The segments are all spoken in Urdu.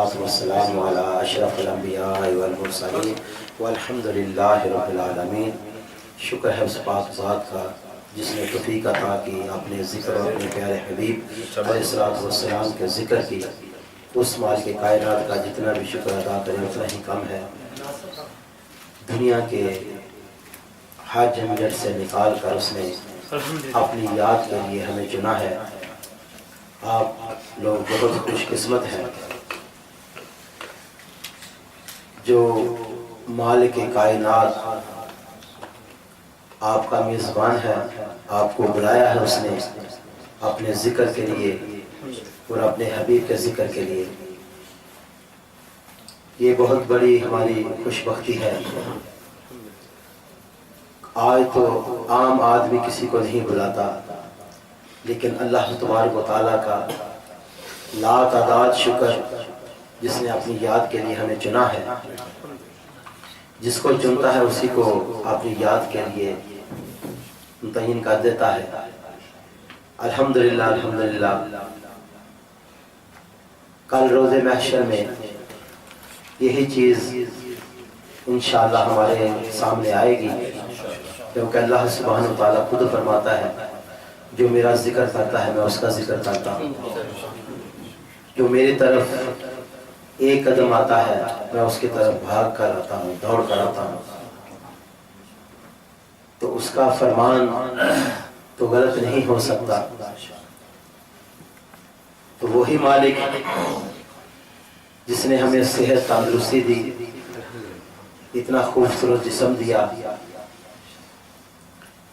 والسلام على اشرف الانبیاء والمرسلین والحمد للہ رب العالمین۔ شکر ہے اس پاک ذات کا جس نے توفیق عطا کی اپنے ذکر اور اپنے پیارے حبیب علیہ السلام کے ذکر کی۔ اس مالک کائنات کا جتنا بھی شکر ادا کرے اتنا ہی کم ہے۔ دنیا کے ہر جھنجھٹ سے نکال کر اس نے اپنی یاد کے لیے ہمیں چنا ہے۔ آپ لوگ بہت خوش قسمت ہیں جو مالک کائنات آپ کا میزبان ہے، آپ کو بلایا ہے اس نے اپنے ذکر کے لیے اور اپنے حبیب کے ذکر کے لیے۔ یہ بہت بڑی ہماری خوش بختی ہے۔ آج تو عام آدمی کسی کو نہیں بلاتا، لیکن اللہ تبارک و تعالیٰ کا لا تعداد شکر جس نے اپنی یاد کے لیے ہمیں چنا ہے۔ جس کو چنتا ہے اسی کو اپنی یاد کے لیے متعین کر دیتا ہے۔ الحمدللہ الحمدللہ۔ کل روز محشر میں یہی چیز انشاءاللہ ہمارے سامنے آئے گی، کیونکہ اللہ سبحانہ و تعالیٰ خود فرماتا ہے جو میرا ذکر کرتا ہے میں اس کا ذکر کرتا ہوں، جو میری طرف ایک قدم آتا ہے میں اس کی طرف بھاگ کر آتا ہوں، دوڑ کر آتا ہوں۔ تو اس کا فرمان تو غلط نہیں ہو سکتا۔ تو وہی مالک جس نے ہمیں صحت تندرستی دی، اتنا خوبصورت جسم دیا،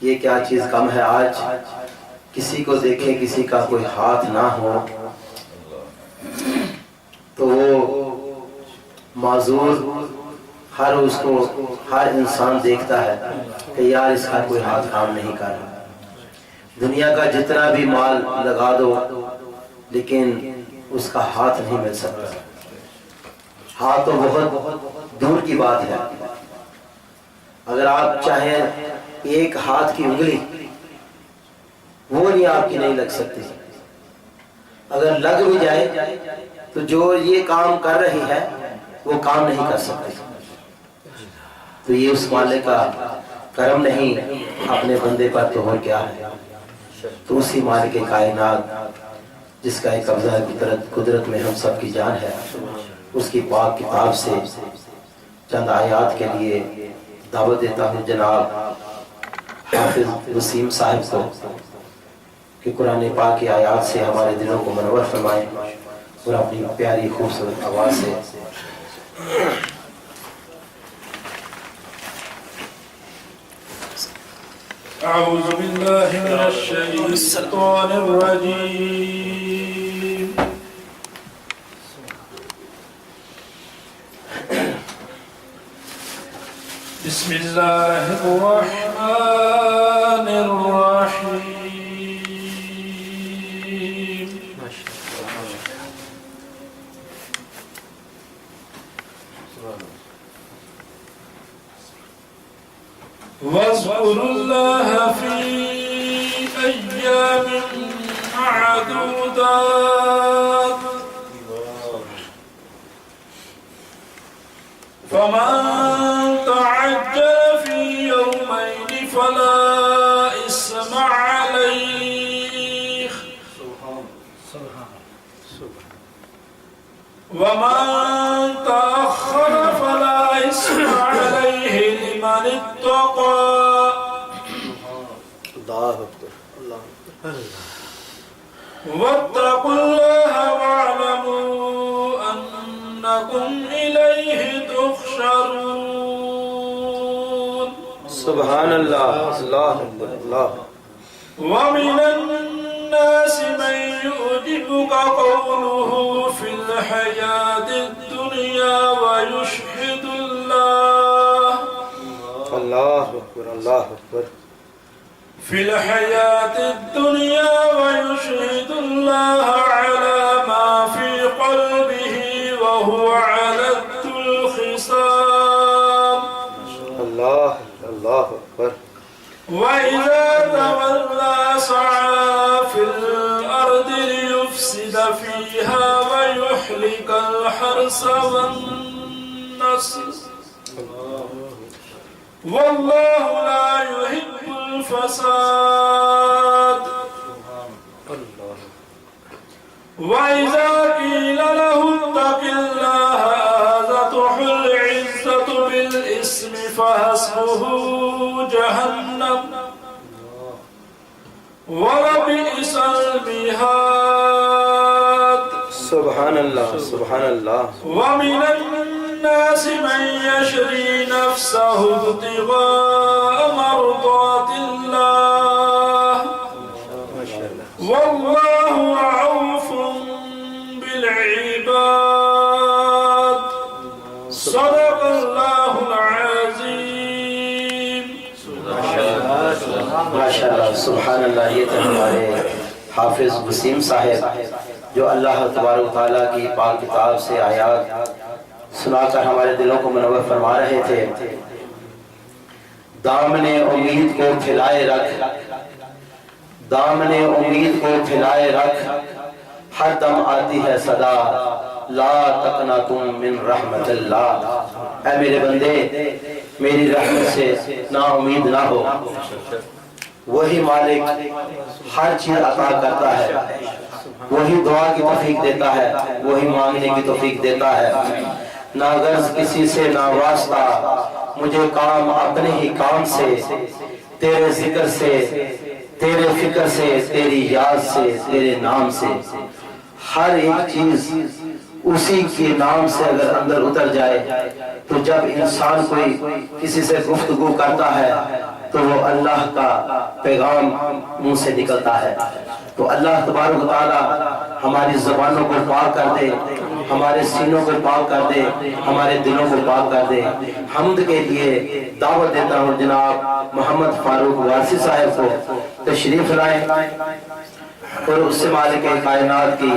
یہ کیا چیز کم ہے۔ آج کسی کو دیکھیں کسی کا کوئی ہاتھ نہ ہو تو وہ معذور ہر انسان دیکھتا ہے کہ یار اس کا کوئی ہاتھ کام نہیں کر رہا۔ دنیا کا جتنا بھی مال لگا دو لیکن اس کا ہاتھ نہیں مل سکتا۔ ہاتھ تو بہت دور کی بات ہے۔ اگر آپ چاہیں ایک ہاتھ کی انگلی وہ نہیں آپ کی نہیں لگ سکتی، اگر لگ بھی جائے تو جو یہ کام کر رہی ہے وہ کام نہیں کر سکتی۔ تو یہ اس مالک کا کرم نہیں اپنے بندے پر تو اور کیا ہے۔ تو اسی مالک کائنات جس کا ایک قبضہ قدرت میں ہم سب کی جان ہے، اس کی پاک کتاب سے چند آیات کے لیے دعوت دیتا ہوں جناب حافظ وسیم صاحب کو کہ قرآن پاک کی آیات سے ہمارے دلوں کو منور فرمائیں اور اپنی پیاری خوبصورت آواز سے اعوذ باللہ من الشیطان الرجیم۔ بسم اللہ الرحمن الرحیم۔ واذكروا الله في أيام معدودات فمن تعجل في يومين فلا إثم عليه ومن تأخر فلا إثم عليه لمن اتقى۔ واتقوا الله واعلموا أنكم إليه تحشرون۔ سبحان اللہ اللہ اللہ۔ ومن الناس من يعجبك قوله في الحياة الدنيا ويشهد الله اللہ اکبر اللہ اکبر۔ في الحياة الدنيا ويشهد الله على ما في قلبه وهو على الخصام۔ اللہ اللہ اکبر۔ وإذا تولى سعى في الأرض ليفسد فيها ويهلك الحرث والنسل والله لا يحب الفساد وإذا قيل له اتق الله أخذته العزة بالإثم فحسبه جهنم وَلَبِئْسَ الْمِهَادُ سبحان اللہ سبحان اللہ. وَمِنَ النَّاسِ مَنْ يَشْرِي نَفْسَهُ ابْتِغَاءَ مَرْضَاتِ اللَّهِ وَاللَّهُ رَءُوفٌ بِالْعِبَادِ صدق الله العظيم. ماشاءاللہ سبحان اللہ. یہ تھے ہمارے حافظ وسیم صاحب جو اللہ تبارک و تعالیٰ کی پاک کتاب سے آیات سنا کر ہمارے دلوں کو منور فرما رہے تھے. دامن امید کو پھیلائے رکھ، دامن امید کو پھیلائے رکھ، ہر دم آتی ہے صدا لا تقنطوا من رحمت اللہ. اے میرے بندے میری رحمت سے نا امید نہ ہو. وہی مالک ہر چیز عطا کرتا ہے، وہی دعا کی توفیق دیتا ہے، وہی مانگنے کی توفیق دیتا ہے. نہ غرض کسی سے نہ واسطہ، مجھے کام اپنے ہی کام سے، تیرے ذکر سے، تیرے فکر سے، تیری یاد سے، تیرے نام سے. ہر ایک چیز اسی کے نام سے اگر اندر اتر جائے تو جب انسان کوئی کسی سے گفتگو کرتا ہے تو وہ اللہ کا پیغام منہ سے نکلتا ہے. تو اللہ تبارک و تعالی ہماری زبانوں کو پاک کر دے، ہمارے سینوں کو پاک کر دے، ہمارے دلوں کو پاک کر دے. حمد کے لیے دعوت دیتا ہوں جناب محمد فاروق وارثی صاحب کو تشریف لائیں اور اس سے مالک کائنات کی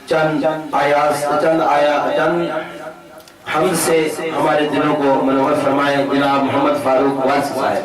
چند حمد سے ہمارے دلوں کو منور فرمائیں. جناب محمد فاروق وارثی صاحب.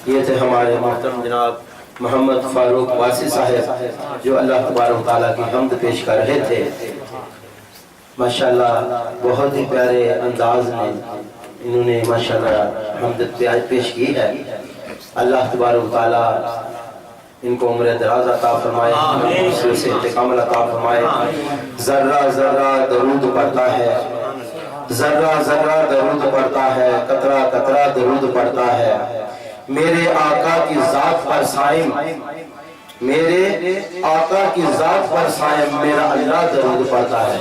یہ تھے ہمارے محترم جناب محمد فاروق واسی صاحب جو اللہ تبارک و تعالیٰ کی حمد پیش کر رہے تھے. ماشاءاللہ بہت ہی پیارے انداز میں انہوں نے ماشاءاللہ حمد پیش کی ہے. اللہ تبارک و تعالیٰ ان کو عمر دراز عطا فرمائے, اس سے انتقام عطا فرمائے. ذرہ ذرہ درود پڑھتا ہے, ذرہ ذرہ درود پڑھتا ہے, قطرہ قطرہ درود پڑھتا ہے. میرے آقا کی ذات پر سائم, میرے آقا کی ذات پر سائم میرا اللہ درود پڑھتا ہے.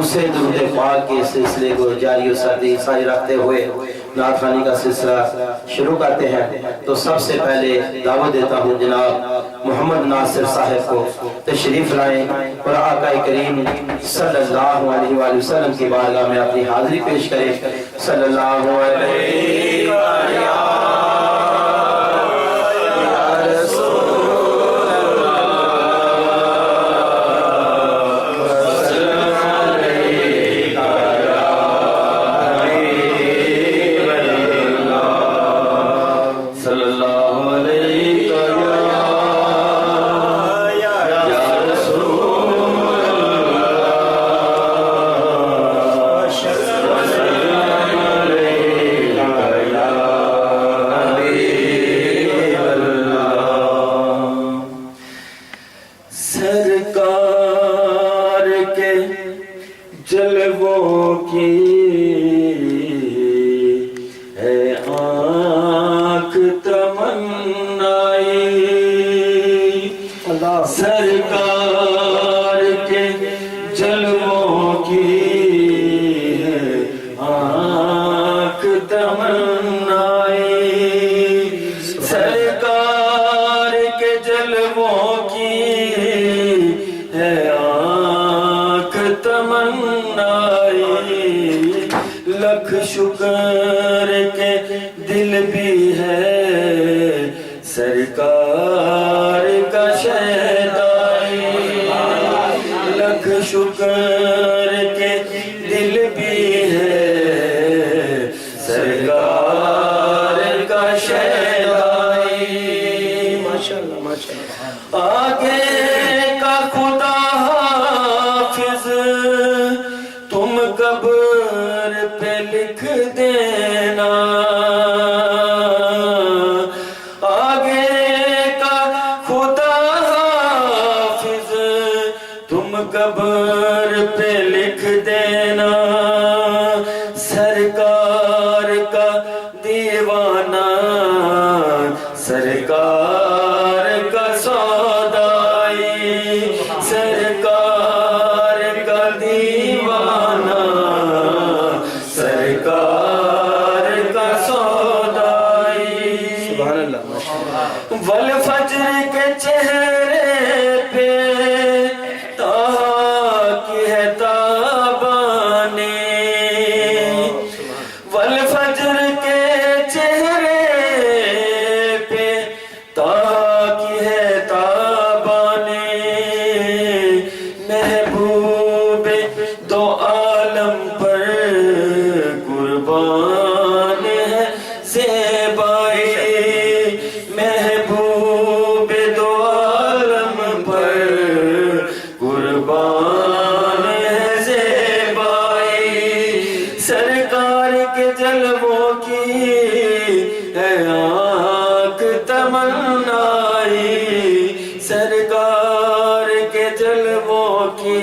اسے درود پاک کے سلسلے کو جاری و ساری رکھتے ہوئے نعت خوانی کا سلسلہ شروع کرتے ہیں. تو سب سے پہلے دعوت دیتا ہوں جناب محمد ناصر صاحب کو تشریف لائیں اور آقا کریم صلی اللہ علیہ وآلہ وسلم کی بارگاہ میں اپنی حاضری پیش کریں. صلی اللہ علیہ وآلہ سرکار کے جلووں کی ہے آنکھ تمنائی, سرکار کے جلووں کی ہے آنکھ تمنائی. لکھ شکر کے دل بھی ہے سرکار کا شیدائی. لکھ شکر کے دل بھی ہے سرکار کا شیدائی. ماشاءاللہ ماشاءاللہ. آگے کا خدا حافظ تم قبر پہ لکھ دینا, قبر پہ لکھ دینا. سرکار کا دیوانہ سرکار کا سودائی, سرکار کا دیوانہ سرکار کا سودائی. سبحان اللہ. والفجر کے چہرے پہ والفجر کے چہرے پہ تاکی ہے تابانے. محبوب دو عالم پر قربان ہے زیبائی. محبوب دو عالم پر قربان ہے زیبائی. سرکار کے جلووں کی ہے آنکھ تمنائی, سرکار کے جلووں کی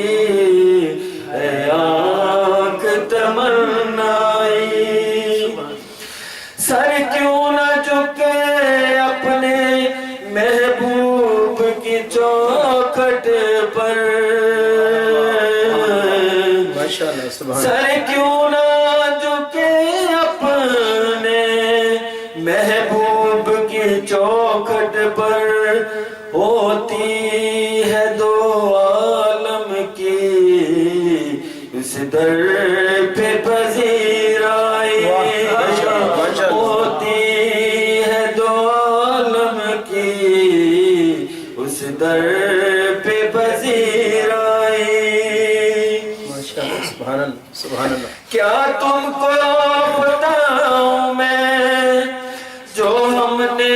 ہے آنکھ تمنائی. سر کیوں نہ جھکے اپنے محبوب کی چوکھٹ پر, سر کیوں نہ جھکے اپنے محبوب کی چوکھٹ پر. ہوتی ہے دو عالم کی اس در پہ پذیرائی. ہوتی ہے دو عالم کی اس در پہ پذیرائی. سبحان اللہ سبحان اللہ. کیا تم کو بتاؤں میں جو ہم نے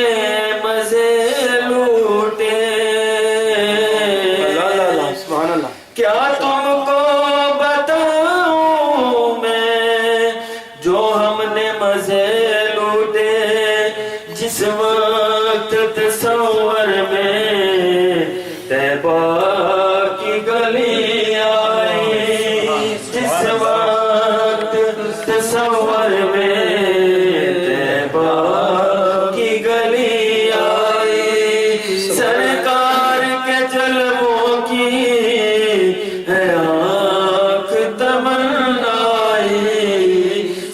وقت تصور میں طیبہ کی گلی آئی، جس وقت تصور میں طیبہ کی گلی آئی، سرکار کے جلووں کی ہے آنکھ تمنائی،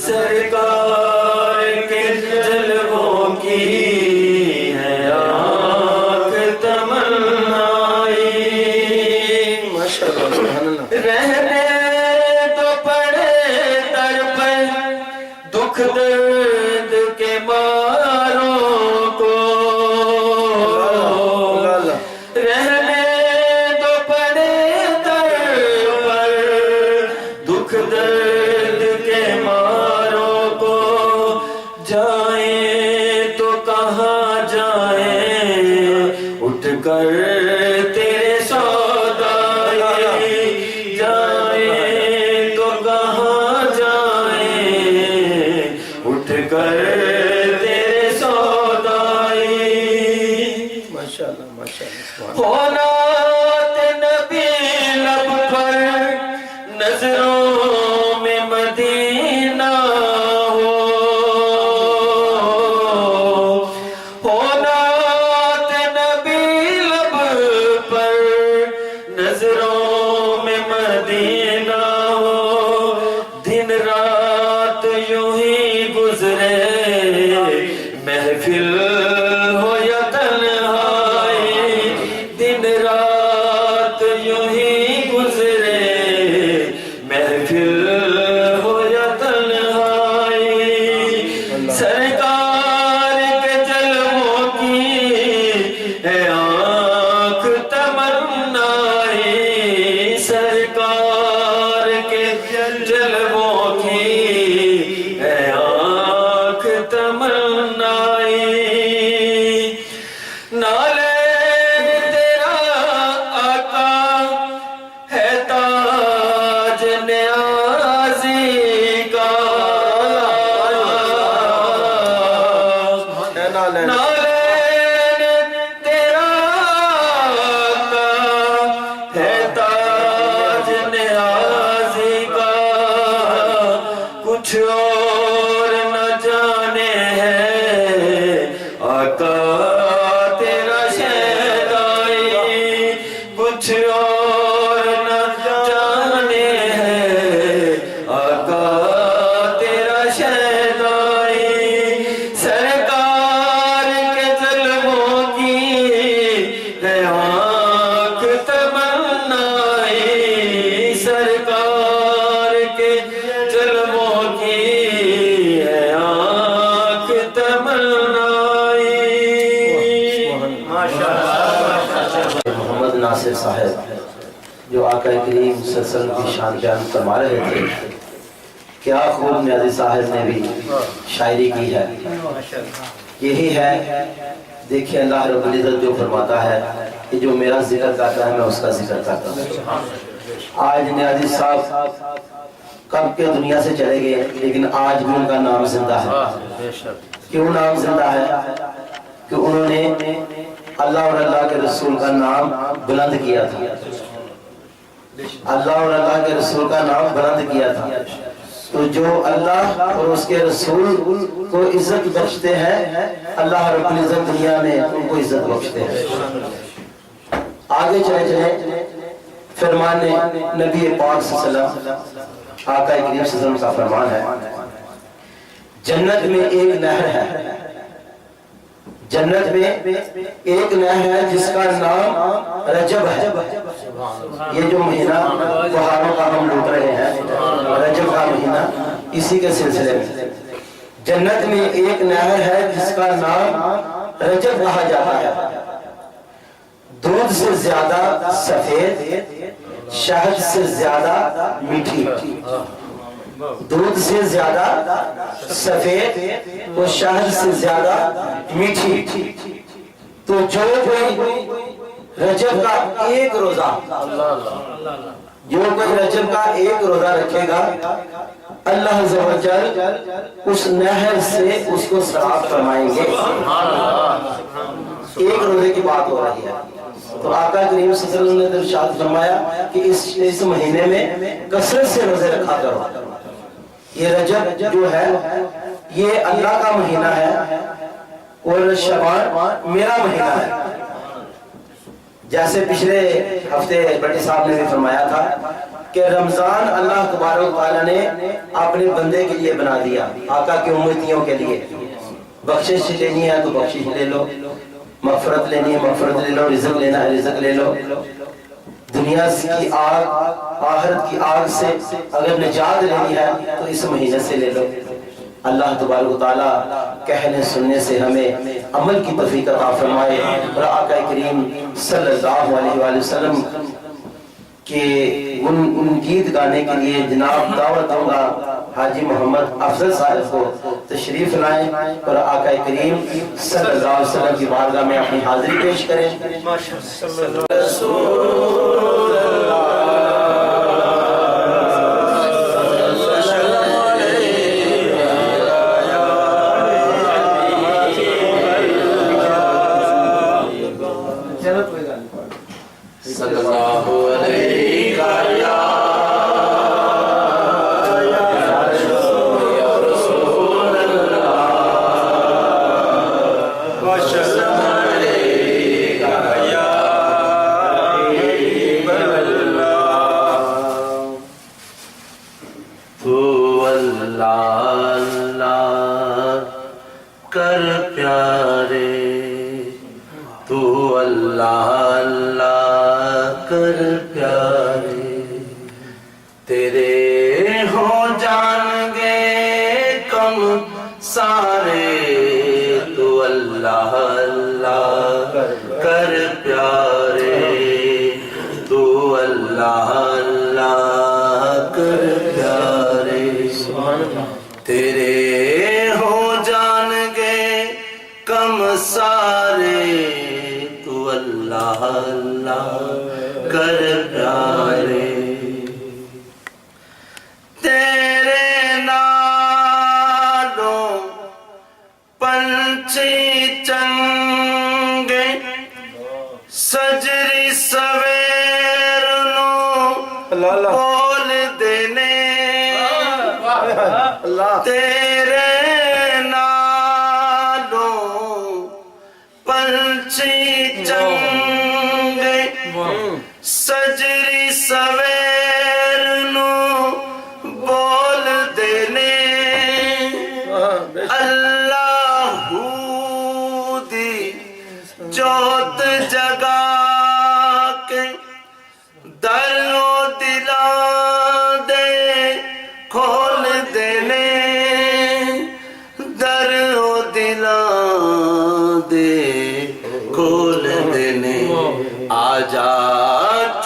سرکار کے جلووں کی ہے آنکھ تمنائی، رہنے تو پڑے در پر دکھ درد کے ماروں کو، رہنے تو پڑے در پر دکھ درد کے ماروں کو، جائیں تو کہاں جائیں اٹھ کر تیرے سودائی، جائیں تو کہاں جائیں اٹھ کر تیرے سودائی، ہونا نبی لب پر نظروں میں مدینہ ہو، ہونا نبی لب پر نظروں میں مدینہ ہو، دن رات یوں ہی گزرے محفل ہو یا تنہائی، دن رات یوں ہی گزرے محفل ہو یا تنہائی، سرکار کے جلووں کی ہے آنکھ تمنائی، سرکار کے جلووں کی ہے آنکھ تمنائی، نالین تیرا آقا ہے تاج نیازی کا، نالین تیرا آقا ہے تاج نیازی کا، کچھ اور نہ جانے ہے آقا تیرا شیدائی، کچھ اور نہ جانے ہے آقا تیرا شیدائی، سرکار کے جلووں کی ہے آنکھ تمنائی، سرکار کے جلووں کی ہے آنکھ تمنائی، محمد ناصر صاحب جو آقا کریم صلی اللہ علیہ وسلم کی شان بیان فرما رہے تھے، کیا خوب نیازی صاحب نے بھی شاعری کی ہے، یہی ہے، دیکھیں اللہ رب العزت جو فرماتا ہے کہ جو میرا ذکر کرتا ہے میں اس کا ذکر کرتا ہوں۔ آج نیازی صاحب کب کے دنیا سے چلے گئے لیکن آج بھی ان کا نام زندہ ہے، کیوں نام زندہ ہے؟ کہ انہوں نے اللہ اور اللہ کے رسول کا نام بلند کیا تھا، اللہ اور اللہ کے رسول کا نام بلند کیا تھا، تو جو اللہ اور اس کے رسول کو عزت بخشتے ہیں اللہ رب العزت دنیا میں ان کو عزت بخشتے ہیں۔ آگے چلے چلے فرمان نبی پاک صلی اللہ علیہ وسلم، آقا کریم صلی اللہ علیہ وسلم کا فرمان ہے، جنت میں ایک نہر ہے، جنت میں ایک نہر ہے جس کا نام رجب ہے، یہ جو مہینہ بہاروں کا ہم لوٹ رہے ہیں، رجب کا مہینہ، اسی کے سلسلے میں جنت میں ایک نہر ہے جس کا نام رجب کہا جاتا ہے، دودھ سے زیادہ سفید، شہد سے زیادہ میٹھی، دودھ سے زیادہ سفید اور شہد سے زیادہ میٹھی، تو جو کوئی رجب کا ایک روزہ، جو کوئی رجب کا ایک روزہ رکھے گا اللہ عز و جل اس نہر سے اس کو سراب فرمائیں گے. ایک روزے کی بات ہو رہی ہے. تو آقا کریم صلی اللہ علیہ وسلم نے ارشاد فرمایا کہ اس مہینے میں کثرت سے روزے رکھا کرو. یہ رجب جو ہے یہ اللہ کا مہینہ ہے اور شعبان میرا مہینہ ہے. جیسے پچھلے ہفتے بڑی صاحب نے بھی فرمایا تھا کہ رمضان اللہ تبارک و تعالیٰ نے اپنے بندے کے لیے بنا دیا, آقا کی امتیوں کے لیے. بخشش لینی ہے تو بخشش لے لو, مغفرت لینی ہے مغفرت لے لو, رزق لینا ہے رزق لے لو. دنیا کی آگ آخرت کی آگ سے اگر نجات لینی ہے تو اس مہینے سے لے لو. اللہ تبارک و تعالیٰ کہنے سننے سے ہمیں عمل کی توفیق عطا فرمائے. اور آقا کریم صلی اللہ علیہ وآلہ وسلم کہ ان گیت گانے کے لیے جناب دعوت دوں گا حاجی محمد افضل صاحب کو تشریف لائیں اور آقا کریم صلی اللہ علیہ وسلم کی بارگاہ میں اپنی حاضری پیش کریں.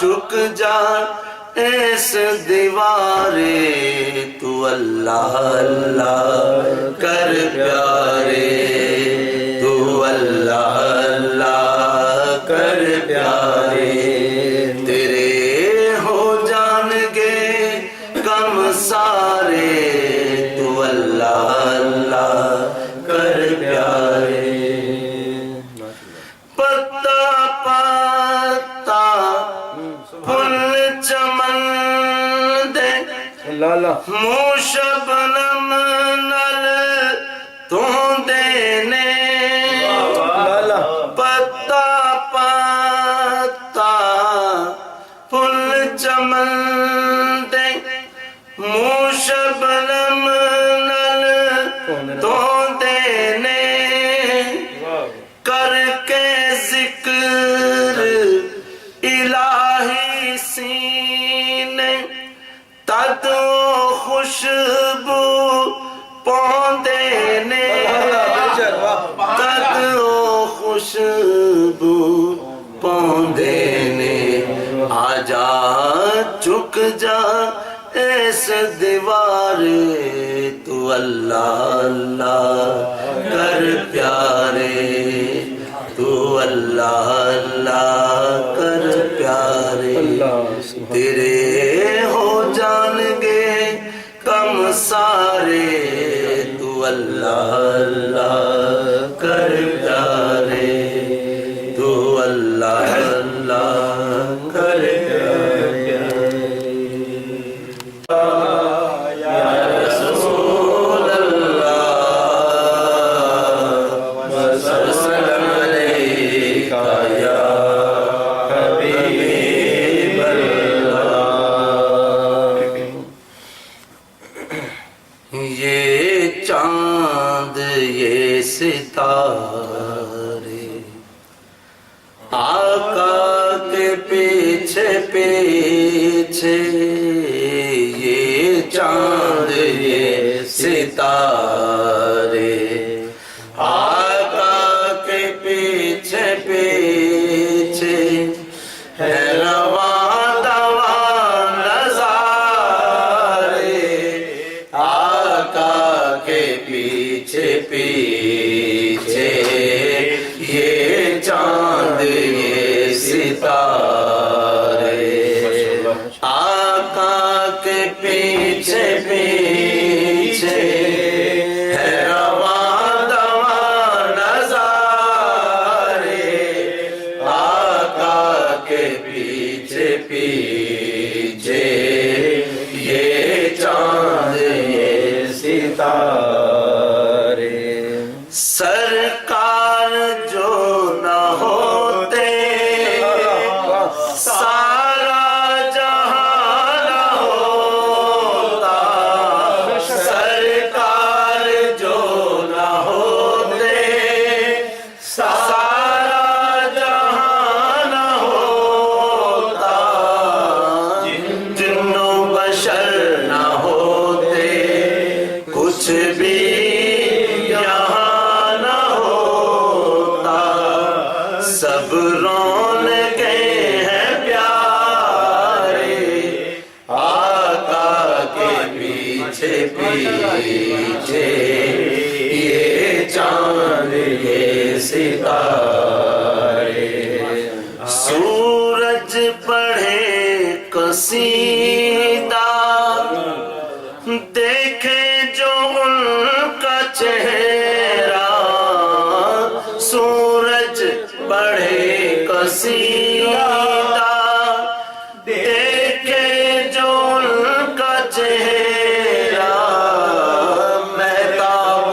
چک جا اس دیوارے تو اللہ اللہ کر پیارے, تو اللہ اللہ کر پیارے. تیرے ہو جان گے کم سارے تو اللہ اللہ کر پیارے. شبنم نل تو دینے پتا پتا پھل چمن دے, شبنم نل تو دینے کر کے ذکر الہی سینے تد خوشبو پوندے نے, تد خوشبو پوندے نے. آجا چک جا اس دیوارے تو اللہ اللہ کر پیارے, تو اللہ اللہ کر پیارے. تیرے ہو جان گے کم سا اللہ کر پیارے تو اللہ اللہ کر پیارے یا رسول اللہ وسلم علیکہ یا حبیب اللہ. یہ چاند یہ ستارے آقا کے پیچھے پیچھے، یہ چاند یہ ستارے آقا کے پیچھے پیچھے ہے رواں دواں نظارے آقا کے پیچھے پیچھے، یہ چاند یہ ستارے آقا کے پیچھے پیچھے ہے رواں دواں نظارے آقا کے پیچھے پیچھے، یہ چاند یہ ستارے. سرکار جو نہ ہوتے سارا جہاں نہ ہوتا، سرکار جو نہ ہوتے سارا جہاں نہ ہوتا، جن و بشر نہ ہوتے کچھ بھی یہاں نہ ہوتا، سب رونقیں ہیں پیارے آقا کے پیچھے پیچھے، یہ چاند یہ ستارے. سورج پڑھے قصیدہ دیکھے جو ان کا چہرہ، سورج پڑھے قصیدہ دیکھے جو ان کا چہرہ، مہتاب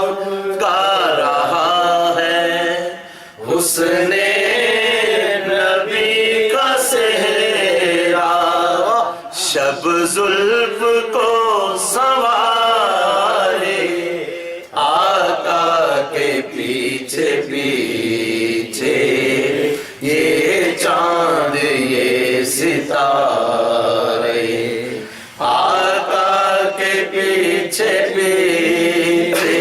کا رہا ہے حسن نبی کا سہرا، شب زلف کو سنوارے آقا کے پیچھے پیچھے، یہ چاند یہ ستارے آقا کے پیچھے پیچھے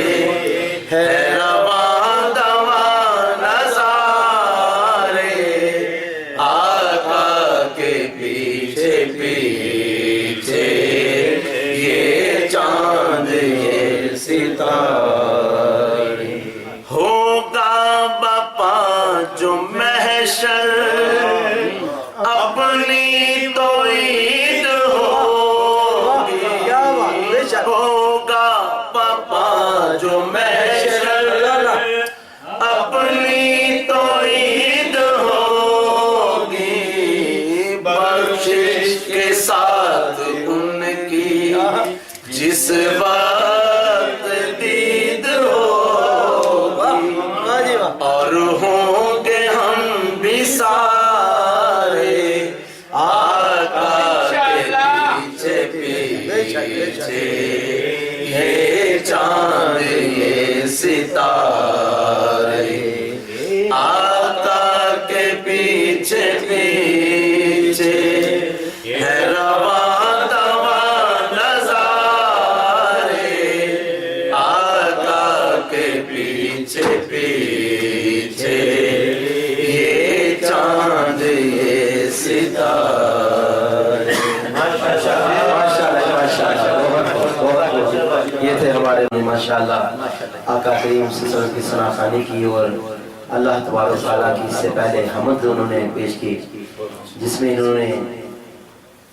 ہے رواں دواں نظارے آقا کے پیچھے پیچھے، یہ چاند یہ ستارے. ہوگا بپا جو محشر اپنی تو عید ہوگی، ہوگا بپا جو محشر اپنی تو عید ہوگی، بخشش کے ساتھ ان کی جس وقت دید ہوگی، اور ہوں گے ہم بھی سارے آقا کے پیچھے پیچھے، یہ چاند یہ ستارے آقا کے پیچھے پیچھے ہے رواں دواں نظارے آقا کے پیچھے پیچھے، یہ چاند یہ ستارے. یہ تھے ہمارے ماشاءاللہ آقا کریم صلی اللہ علیہ وسلم کی ثناخوانی کی، اور اللہ تبارک و تعالیٰ کی اس سے پہلے حمد انہوں نے پیش کی، جس میں انہوں نے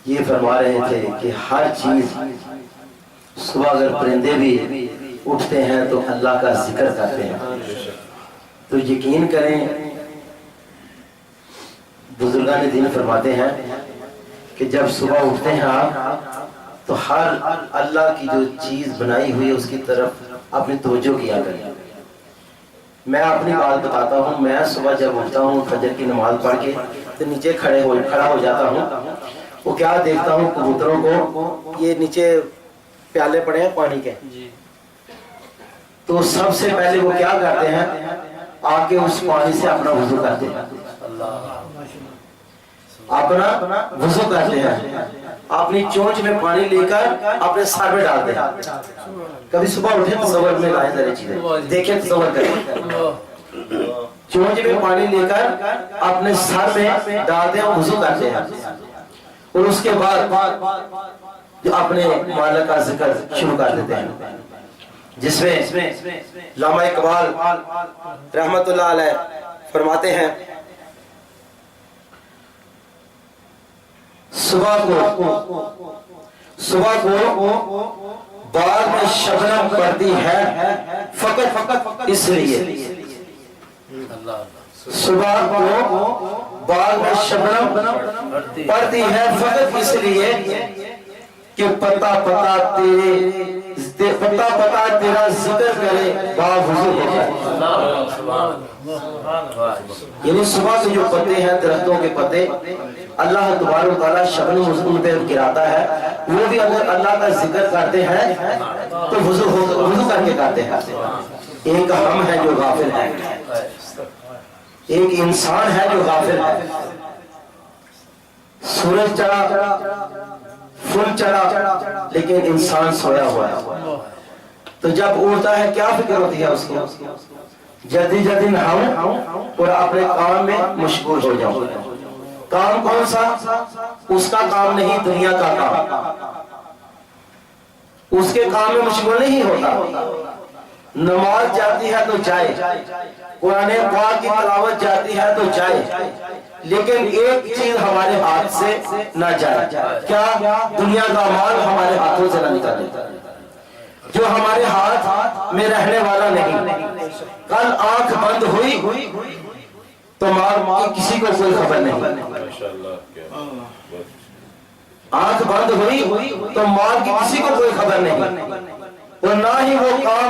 یہ فرما رہے تھے کہ ہر چیز صبح اگر پرندے بھی اٹھتے ہیں تو اللہ کا ذکر کرتے ہیں. تو یقین کریں بزرگان دین فرماتے ہیں کہ جب صبح اٹھتے ہیں آپ تو ہر اللہ کی جو چیز بنائی ہوئی ہے اس کی طرف اپنی توجہ کیا کریں. میں اپنی بات بتاتا ہوں. میں صبح جب اٹھتا ہوں فجر کی نماز پڑھ کے تو نیچے کھڑا ہو جاتا ہوں. وہ کیا دیکھتا ہوں کبوتروں کو یہ نیچے پیالے پڑے ہیں پانی کے, تو سب سے پہلے وہ کیا کرتے ہیں آ کے اس پانی سے اپنا وضو کرتے ہیں, اپنا وضو کرتے ہیں, اپنی چونچ میں پانی لے کر اپنے سر میں ڈالتے ہیں. کبھی صبح اٹھے تو تصور میں لائیں ذرا چیزیں دیکھیں, تصور کریں. چونچ میں پانی لے کر اپنے سر میں ڈالتے ہیں اور وضو کرتے ہیں, اور اس کے بعد جو اپنے مالک کا ذکر شروع کر دیتے ہیں, جس میں علامہ اقبال رحمت اللہ علیہ فرماتے ہیں صبح کو باغ میں شبنم پڑتی ہے فقط اس لیے. صبح کو باغ میں شبنم پڑتی ہے فقط اس لیے کہ پتا تیرا ذکر کرے باوضو ہو جائے. یعنی صبح کے جو پتے ہیں درختوں کے پتے اللہ تبارک و تعالیٰ شبنم ان پہ گراتا ہے, وہ بھی اگر اللہ کا ذکر کرتے ہیں تو وضو کر کے کرتے ہیں. ایک ہم ہے جو غافل ہے, ایک انسان ہے جو غافل ہے. سورج چڑھا فل چڑھا لیکن انسان سویا ہوا ہے. تو جب اٹھتا ہے کیا فکر ہوتی ہے اس کو, جلدی نہاؤں اور اپنے کام میں مشغول ہو جاؤں. کام کون سا؟ اس کا کام نہیں, دنیا کا کام. اس کے کام میں مشغول نہیں ہوتا. نماز جاتی ہے تو جائے, قرآن پاک کی تلاوت جاتی ہے تو جائے, لیکن ایک چیز ہمارے ہاتھ سے نہ جائے. کیا؟ دنیا کا مال ہمارے ہاتھوں سے نہ نکلے, جو ہمارے ہاتھ میں رہنے والا نہیں. کل آنکھ بند ہوئی تو مال کی کسی کو کوئی خبر نہیں. آنکھ بند ہوئی تو مال کی کسی کو کوئی خبر نہیں, اور نہ ہی وہ کام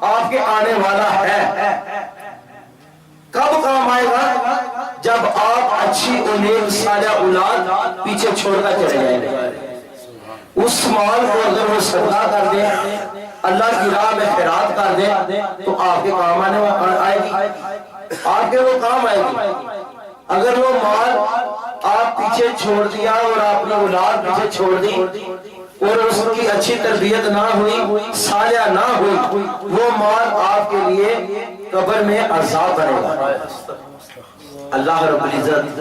آپ کے آنے والا ہے. کب کام آئے گا؟ جب آپ اچھی اور نیک صالح اولاد پیچھے چھوڑ کر چلے جائیں گے. اس مال کو اگر وہ صدقہ کر دیں, اللہ کی راہ میں خیرات کر دیں, تو آپ کے کام آئے گی, آپ کے وہ کام آئے گی. اگر وہ مال آپ پیچھے چھوڑ دیا اور آپ نے اولاد پیچھے چھوڑ دی اور اس کی اچھی تربیت نہ ہوئی, صالحہ نہ ہوئی, وہ مال آپ کے لیے قبر میں عذاب بنے گا. اللہ رب العزت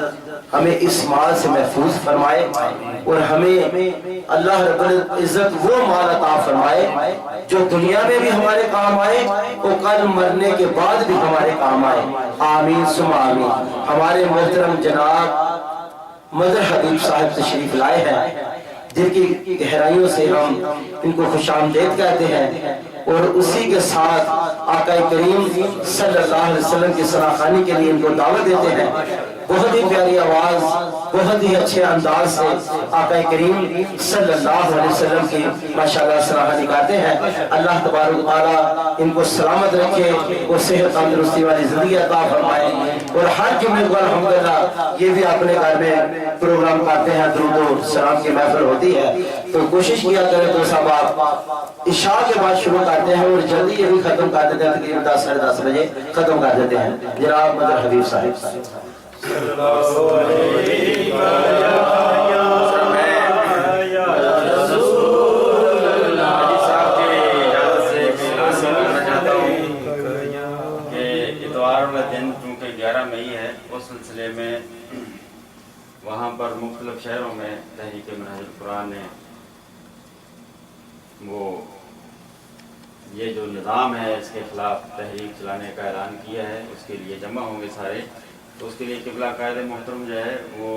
ہمیں اس مال سے محفوظ فرمائے, اور ہمیں اللہ رب العزت وہ مال عطا فرمائے جو دنیا میں بھی ہمارے کام آئے اور کل مرنے کے بعد بھی ہمارے کام آئے. آمین ثم آمین. ہمارے محترم جناب مظہر حبیب صاحب تشریف لائے ہیں, جن کی گہرائیوں سے ہم ان کو خوش آمدید کہتے ہیں, اور اسی کے ساتھ آقا کریم صلی اللہ علیہ وسلم کی سراخانی کے لیے ان کو دعوت دیتے ہیں. بہت ہی پیاری آواز, بہت ہی اچھے انداز سے آقا کریم صلی اللہ علیہ وسلم کی ماشاءاللہ سراخانی کرتے ہیں. اللہ تبارک و تعالیٰ ان کو سلامت رکھے اور صحت تندرستی والی زندگی عطا فرمائے. اور ہر جمعے کو الحمدللہ یہ بھی اپنے گھر میں پروگرام کرتے ہیں, درود و سلام کی محفل ہوتی ہے, تو کوشش کیا کریں تو سب آپ عشاء کے بعد شروع کرتے ہیں اور جلدی یہ بھی ختم کر دیتے ہیں, تقریباً 10 ساڑھے 10 بجے ختم کر دیتے ہیں. جناب مظہر حبیب صاحب. اتوار والا دن چونکہ 11 مئی ہے, اس سلسلے میں وہاں پر مختلف شہروں میں تحریک منہج القرآن نے وہ یہ جو نظام ہے اس کے خلاف تحریک چلانے کا اعلان کیا ہے. اس کے لیے جمع ہوں گے سارے, تو اس کے لیے قبلہ قائد محترم جو ہے وہ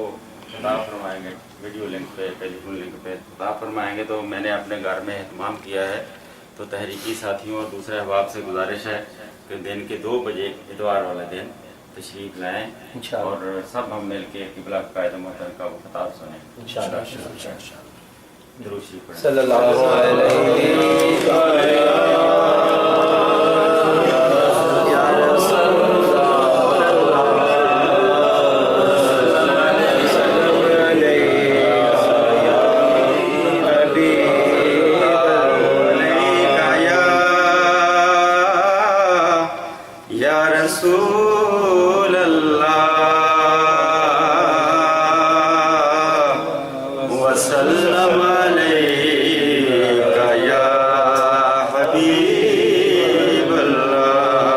خطاب فرمائیں گے, ویڈیو لنک پہ ٹیلی فون لنک پہ خطاب فرمائیں گے. تو میں نے اپنے گھر میں اہتمام کیا ہے تو تحریکی ساتھیوں اور دوسرے احباب سے گزارش ہے کہ دن کے 2 بجے اتوار والے دن تشریف لائیں اور سب ہم مل کے قبلہ قائد محترم کا وہ خطاب سنیں درود شریف پڑھیں صلی اللہ علیہ رسول اللہ وسلم علیک یا حبیب اللہ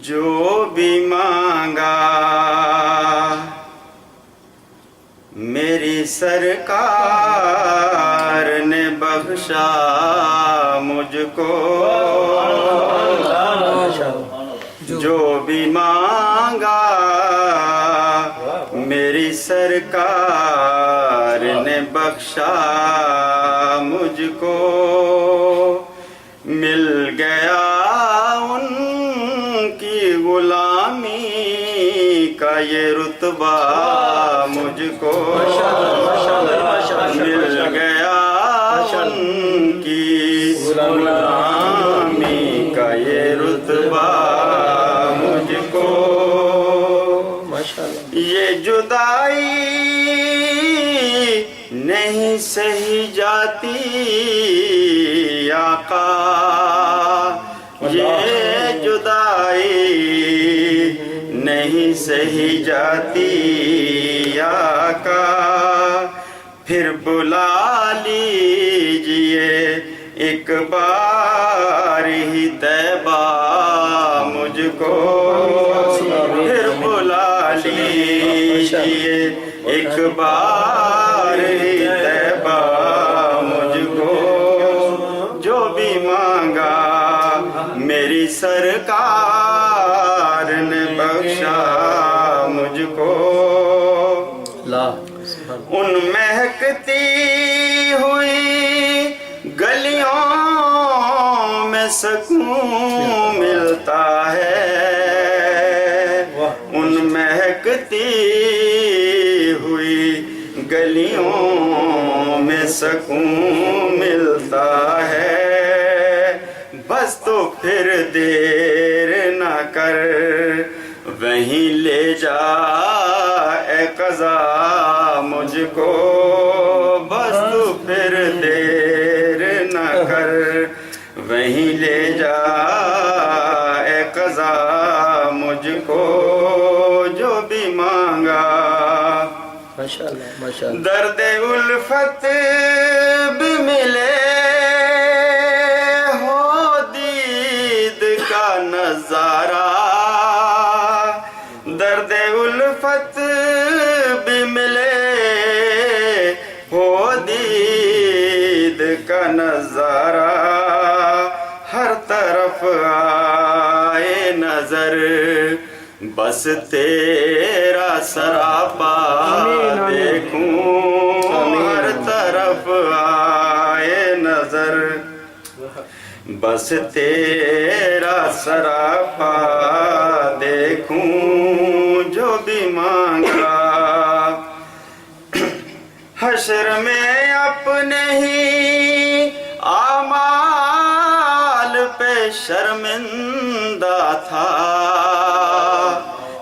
جو بھی مانگا میری سرکار نے بخشا مجھ کو جو بھی مانگا میری سرکار نے بخشا مجھ کو مل گیا ان کی غلامی کا یہ رتبہ مجھ کو مل گیا ان کی غلامی کا یہ رتبہ مجھ کو یہ جدائی نہیں سہی جاتی آقا یہ جدائی نہیں سہی جاتی آقا پھر بلا لیجئے ایک بار ہی طیبہ مجھ کو پھر بلا لیجئے ایک بار ہی طیبہ مجھ کو جو بھی مانگا میری سرکار نے بخشا مجھ کو ان مہکتی ہوئی گلیوں میں سکون ملتا ہے ان مہکتی ہوئی گلیوں میں سکون ملتا ہے بس تو پھر دیر نہ کر وہیں لے جا اے قضا مجھ کو بس تو پھر دیر نہ کر وہیں لے جا اے قضا مجھ کو جو بھی مانگا درد الفت بھی ملے ہو دید کا نظارہ درد الفت بھی ملے ہو دید کا نظارہ ہر طرف آئے نظر بس تیرا سراپا دیکھوں ہر طرف آئے نظر بس تیرا سراپا دیکھوں جو بھی مانگا حشر میں اپنے ہی اعمال پہ شرمندہ تھا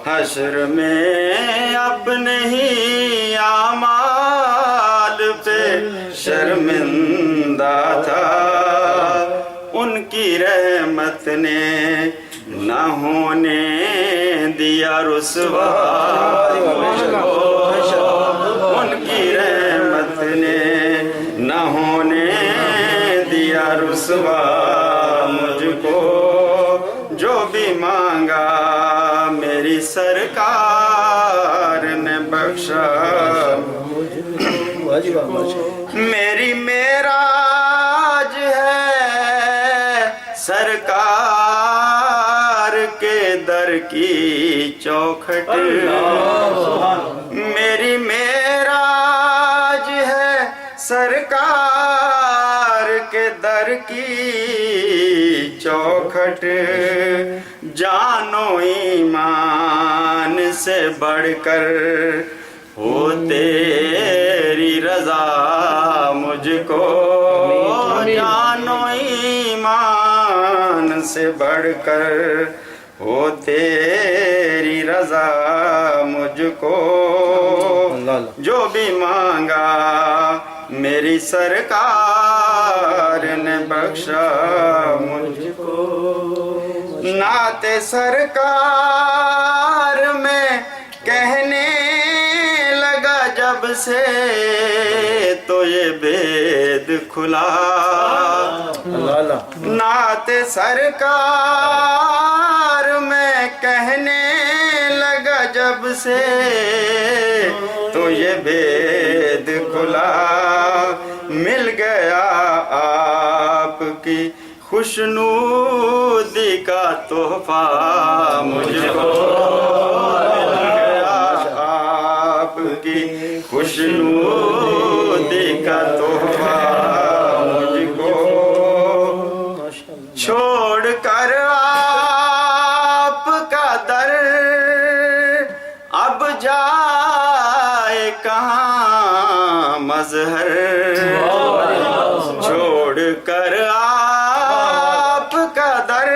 حشر میں اپنے ہی اعمال پہ شرمندہ تھا ان کی رحمت نے نہ ہونے دیا رسوا ان کی رحمت نے نہ ہونے دیا رسوا مجھ کو جو بھی مانگا میری سرکار نے بخشا میری معراج ہے سرکار کے در کی چوکھٹ میری معراج سرکار کے در کی چوکھٹ جان و ایمان سے بڑھ کر ہو تیری رضا مجھ کو جان و ایمان سے بڑھ کر ہو تیری رضا مجھ کو جو بھی مانگا میری سرکار نے بخشا مجھ کو نعت سرکار میں کہنے لگا جب سے تو یہ بید کھلا نعت سرکار میں کہنے لگا جب سے تو یہ بید کھلا مل گیا آپ کی خوشنودی کا تحفہ مجھ کو مل گیا آپ کی خوشنودی کا تحفہ مجھ کو چھوڑ کر آپ کا در اب جائے کہاں مظہر چھوڑ کر آپ کا در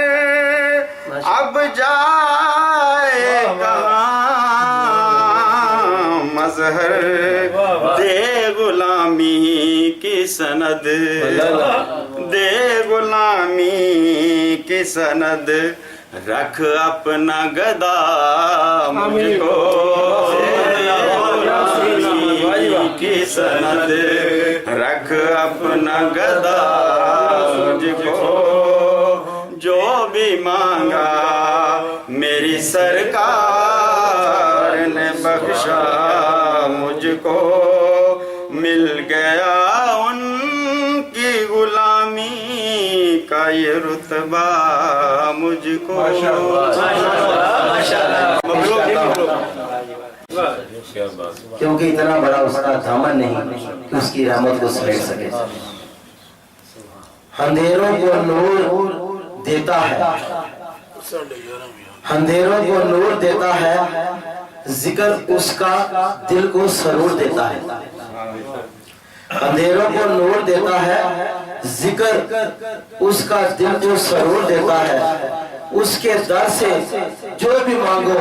اب جائے کہاں مظہر دے غلامی کی سند دے غلامی کی سند رکھ اپنا گدا مجھ کو کی سند رکھ اپنا گدا مجھ کو جو بھی مانگا میری سرکار نے بخشا مجھ کو مل گیا ان کی غلامی کا یہ رتبہ مجھ کو کیونکہ اتنا بڑا اس کا دامن نہیں کہ اس کی رحمت کو سمیٹ سکے اندھیروں کو نور دیتا ہے اندھیروں کو نور دیتا ہے ذکر اس کا دل کو سرور دیتا ہے اندھیروں کو نور دیتا ہے ذکر اس کا دل کو سرور دیتا ہے اس کے در سے جو بھی مانگو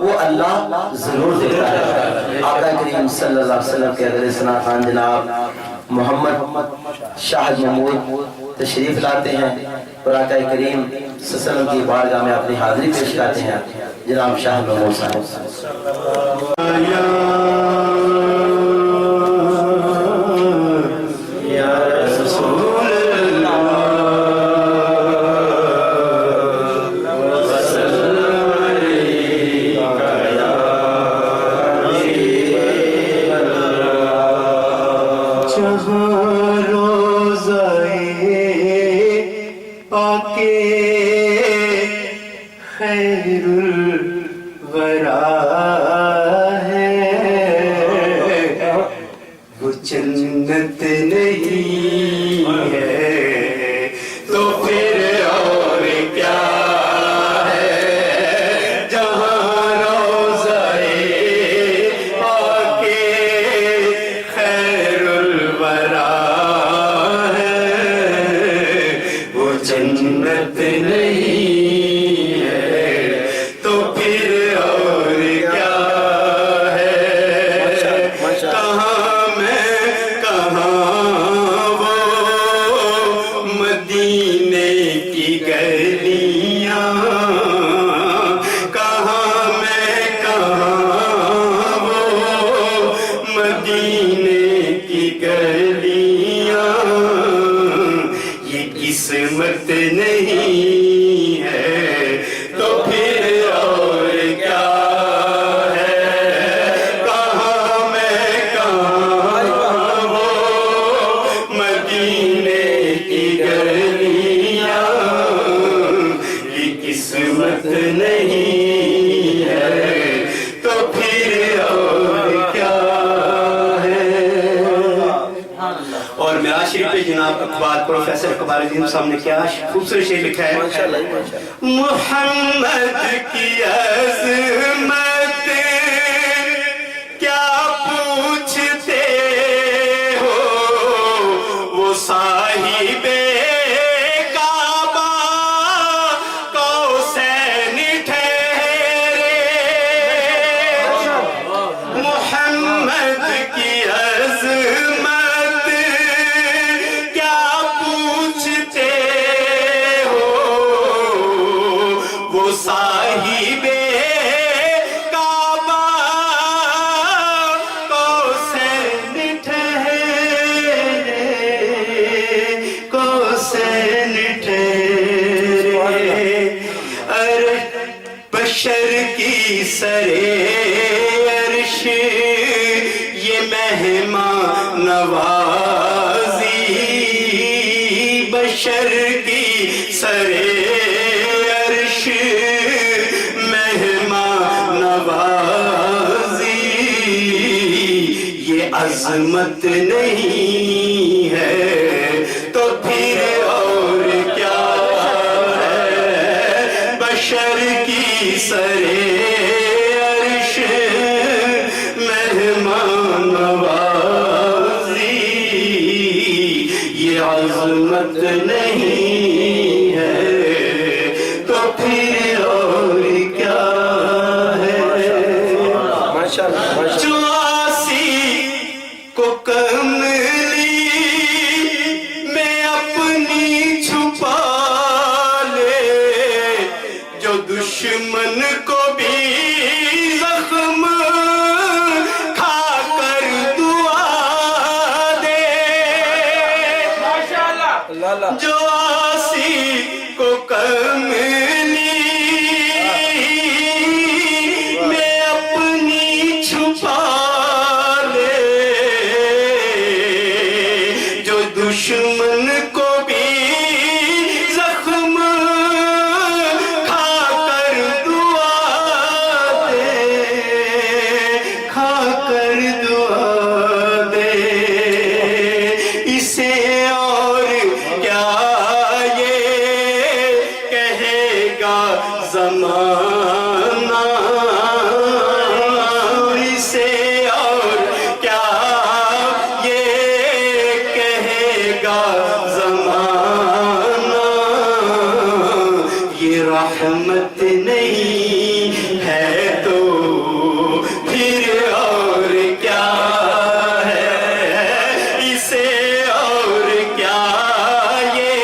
وہ اللہ ضرور دیتا ہے آقا کریم صلی اللہ علیہ وسلم کے اگلے ثنا خان جناب محمد شاہد محمود تشریف لاتے ہیں اور آقا کریم صلی اللہ علیہ وسلم کی بارگاہ میں اپنی حاضری پیش کرتے ہیں جناب شاہد محمود صاحب جنت نہیں ہے تو پھر اور کیا ہے جہاں روضہ پاک خیر الورا ہے وہ جنت نہیں ہے تو پھر اور کیا ہے کہاں مدینے کی گلیاں کہاں میں کہاں وہ مدینے کی گلیاں یہ قسمت نہیں ہے تو پھر اور کیا ہے کہاں میں کہاں وہ مدینے کی گلیاں یہ قسمت نہیں ہے تو پھر اور کیا ہے اقبال پروفیسر اقبال عظیم صاحب نے کیا خوبصورت شعر لکھا ہے. محمد کی عظمت کیا پوچھتے ہو وہ صاحب کعبہ قوسین ٹھہرے. محمد کی عظمت کیا پوچھتے ہو وہ صاحب کعبہ قوسین ٹھہرے. قوسین ٹھہرے. ارے بشر کی سرے عرش یہ مہمان نوازی. بشر کی سرے عرش مہمان نوازی. یہ عظمت نہیں ہے تو پھر اور کیا ہے. بشر کی سرے عرش مہمان نوازی. یہ عظمت نہیں ہے تو پھر اور کیا ہے. جو آسی کو کملی میں اپنی چھپا لے, جو دشمن کو بھی زخم کھا کر دعا دے. جو آسی کو کملی میں اپنی چھپا لے, جو دشمن کو بھی زخم کھا کر دعا دے. کھا کر دعا دے. اسے اور کیا یہ کہے گا زمانہ. اسے اور کیا یہ کہے گا زمانہ. یہ رحمت نہیں ہے تو پھر اور کیا ہے. اسے اور کیا یہ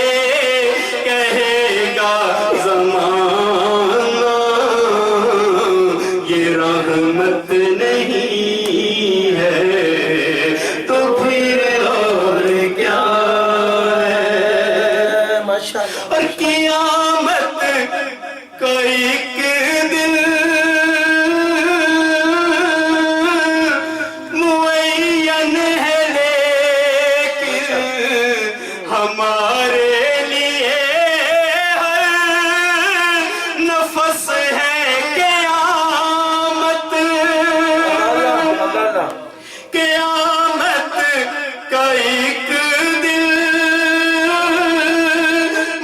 کہے گا زمانہ. یہ رحمت نہیں ہے تو پھر اور کیا ہے. اور قیامت کا ایک دن معین ہے لیکن ہمارے لیے ہر نفس ہے قیامت. قیامت کا ایک دن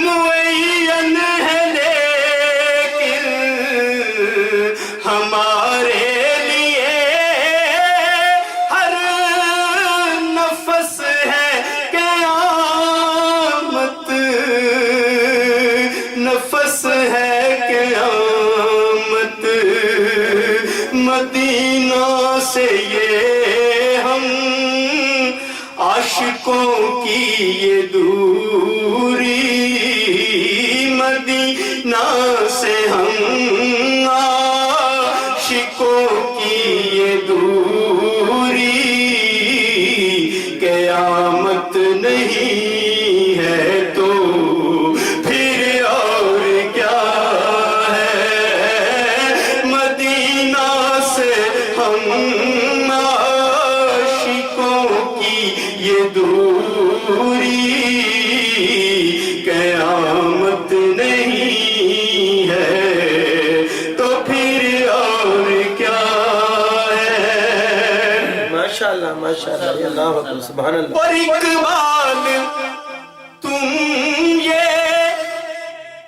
معین ہے لیکن ہمارے لیے ہر نفس ہے قیامت. نفس ہے قیامت. مدینہ سے یہ ہم عاشقوں کی یہ دوری. مدینہ سے ہم عاشقوں کی یہ دوری. قیامت نہیں ہے تو پھر اور کیا ہے. مدینہ سے ہم عاشقوں کی یہ دوری. قیامت نہیں ہے تو پھر اور کیا ہے. ماشاءاللہ ماشاءاللہ اللہ اکبر سبحان اللہ. اور اقبال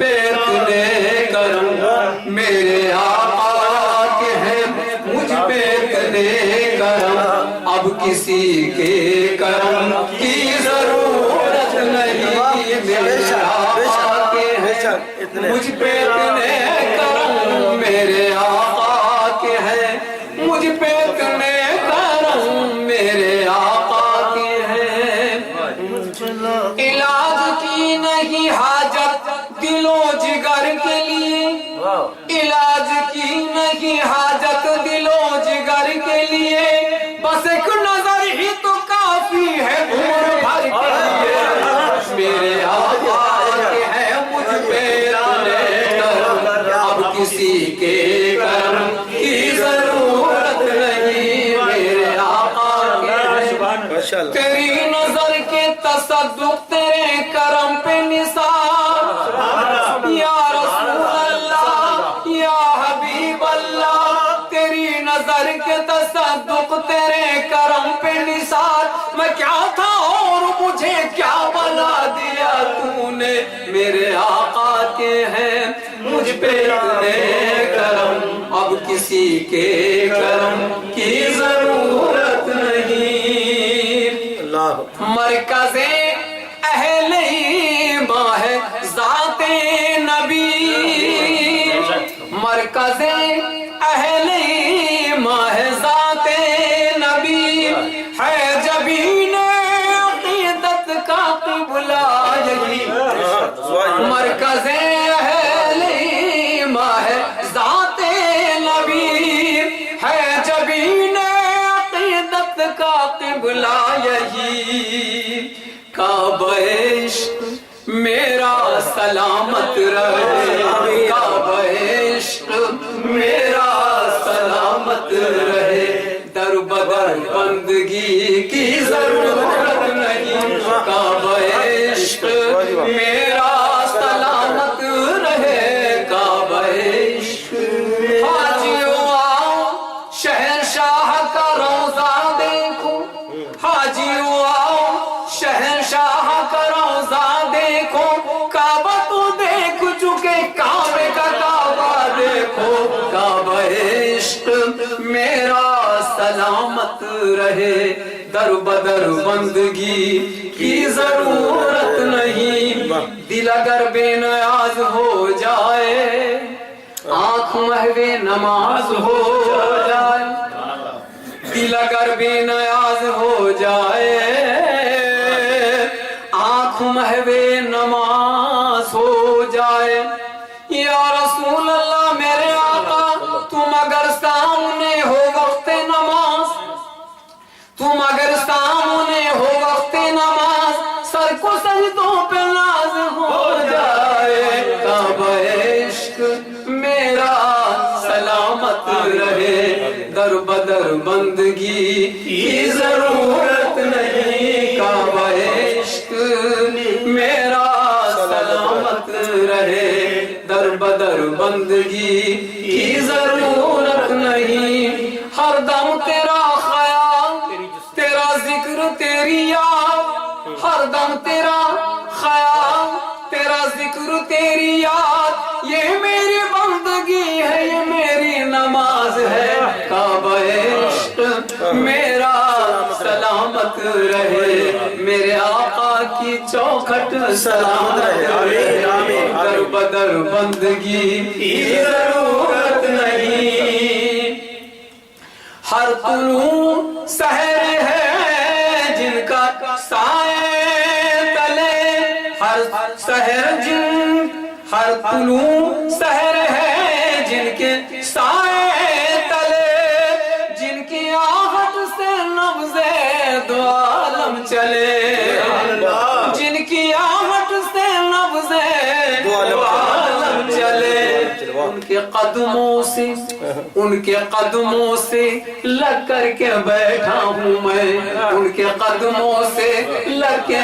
پہ اتنے کرم میرے آقا کے ہیں، مجھ پہ اتنے کرم اب کسی کے کرم کی ضرورت نہیں، میرے آقا کے ہیں مجھ پہ اتنے کرم میرے آقا کے ہیں، مجھ پہ اتنے کرم میرے آقا کے ہیں۔ علاج کی نہیں حاجت دل و جگر کے لیے، علاج کی نہیں حاجت دل و جگر کے لیے، بس ایک نظر ہی تو کافی ہے عمر بھر کے لیے، میرے آقا کے ہیں مجھ پہ اتنے کرم اب کسی کے کرم کی ضرورت نہیں، میرے آقا کے ہیں۔ تیری نظر کے تصدق تیرے کرم پہ نثار، یا رسول اللہ یا حبیب اللہ، تیری نظر کے تصدق تیرے کرم پہ نثار، میں کیا تھا اور مجھے کیا بنا دیا تو نے، میرے آقا کے ہیں مجھ پہ اتنے کرم اب کسی کے کرم کی ضرورت نہیں۔ مرکز اہل ایمان ہے ذات نبی، مرکز اہل ایمان ہے ذات نبی، ہے جبین عقیدت کا قبلہ یہی، مرکز اہل ایمان ہے ذات نبی، ہے جبین عقیدت کا قبلہ یہی، کعبہ عشق میرا سلامت رہے، کعبہ عشق میرا سلامت رہے، در بدر بندگی کی ضرورت نہیں، کعبہ عشق میرا سلامت رہے، کعبہ عشق۔ حاجیوں آؤ شہنشاہ کا روضہ دیکھو، حاجیوں آؤ شہنشاہ کا روضہ دیکھو، کعبہ تو دیکھ چکے کعبے کا کعبہ دیکھو، کعبہ عشق میرا سلامت رہے، در بدر بندگی کی ضرورت نہیں، دل اگر بے نیاز ہو جائے، آنکھ محو نماز ہو جائے، دل اگر بے نیاز ہو جائے، آنکھ محو نماز ہو جائے، یا رسول اللہ میرے آقا تم اگر سامنے ہو وقت نماز، تم اگر سامنے ہو وقت نماز، سر کو سجدوں پہ ناز ہو جائے، کعبہ عشق میرا سلامت رہے، در بدر بندگی کی ضرورت نہیں، کعبہ عشق میرا سلامت رہے، در بدر بندگی کی ضرورت نہیں، ہر دم تیرا خیال تیرا ذکر تیری یاد، ہر دم تیرا خیال تیرا ذکر تیری یاد، یہ میری بندگی ہے یہ میری نماز ہے، کعبہ عشق میرا سلامت رہے، میرے آقا کی چوکھٹ سلامت رہے، در بدر بندگی کی ضرورت نہیں، ہر طلوع سحر ہے جن کا سائے تلے، ہر سحر جن، ہر طلوع سحر ہے جن کے سائے تلے، جن کی آہٹ سے نبض دو عالم چلے، جن کی آہٹ سے نبض دو عالم چلے، ان کے قدموں سے، ان کے قدموں سے لگ کر کے بیٹھا ہوں میں، ان کے قدموں سے لگ کے،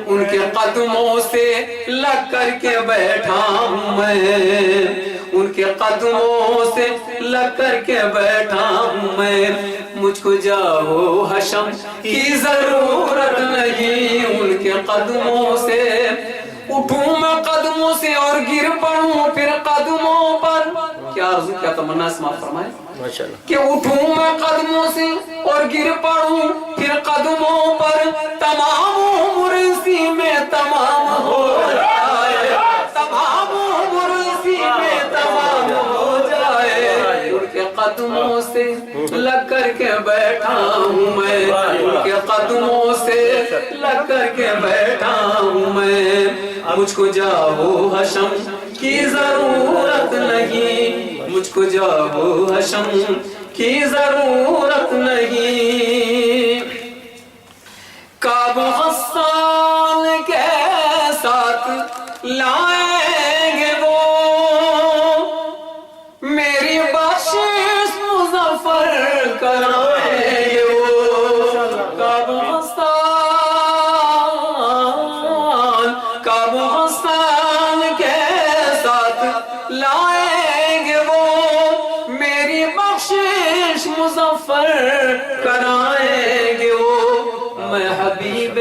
ان کے قدموں سے لگ کر کے بیٹھا ہوں میں، ان کے قدموں سے لگ کر کے بیٹھا ہوں میں، مجھ کو جاؤ حشم کی ضرورت نہیں، ان کے قدموں سے اٹھوں میں قدم قدموں سے اور گر پڑوں پھر قدموں پر. کیا عرض کیا تمنا سماعت فرمائے ماشاءاللہ. کہ اٹھوں میں قدموں سے اور گر پڑوں پھر قدموں پر. تمام عمر اسی میں تمام ہو جائے, تمام عمر اسی میں تمام ہو جائے. ان کے قدموں سے لگ کر کے بیٹھا ہوں میں, ان کے قدموں سے لگ کر کے بیٹھا ہوں میں. مجھ کو جاؤ حشم کی ضرورت نہیں, مجھ کو جاؤ حشم کی ضرورت نہیں. کعب غسان کے ساتھ لائیں گے وہ, میری بخشش مظفر کرائیں گے وہ. کعب غسان کے ساتھ لائیں گے وہ, میری بخشش مظفر کرائیں گے وہ. میں حبیب